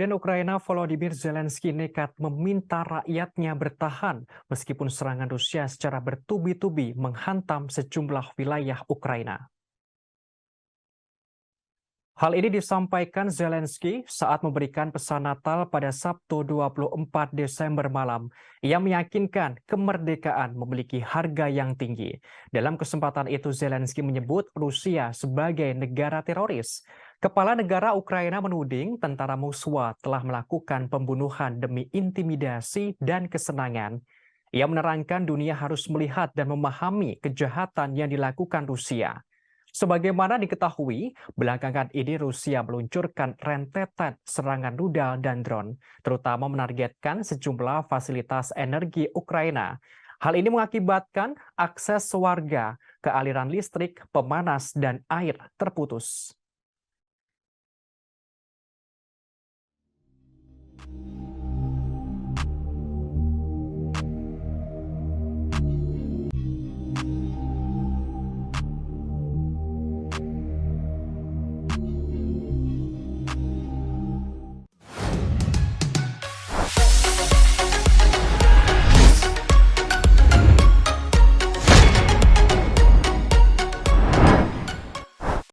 Presiden Ukraina Volodymyr Zelensky nekat meminta rakyatnya bertahan meskipun serangan Rusia secara bertubi-tubi menghantam sejumlah wilayah Ukraina. Hal ini disampaikan Zelensky saat memberikan pesan Natal pada Sabtu 24 Desember malam. Ia meyakinkan kemerdekaan memiliki harga yang tinggi. Dalam kesempatan itu Zelensky menyebut Rusia sebagai negara teroris. Kepala negara Ukraina menuding tentara Moskwa telah melakukan pembunuhan demi intimidasi dan kesenangan. Ia menerangkan dunia harus melihat dan memahami kejahatan yang dilakukan Rusia. Sebagaimana diketahui, belakangan ini Rusia meluncurkan rentetan serangan rudal dan drone, terutama menargetkan sejumlah fasilitas energi Ukraina. Hal ini mengakibatkan akses warga ke aliran listrik, pemanas, dan air terputus.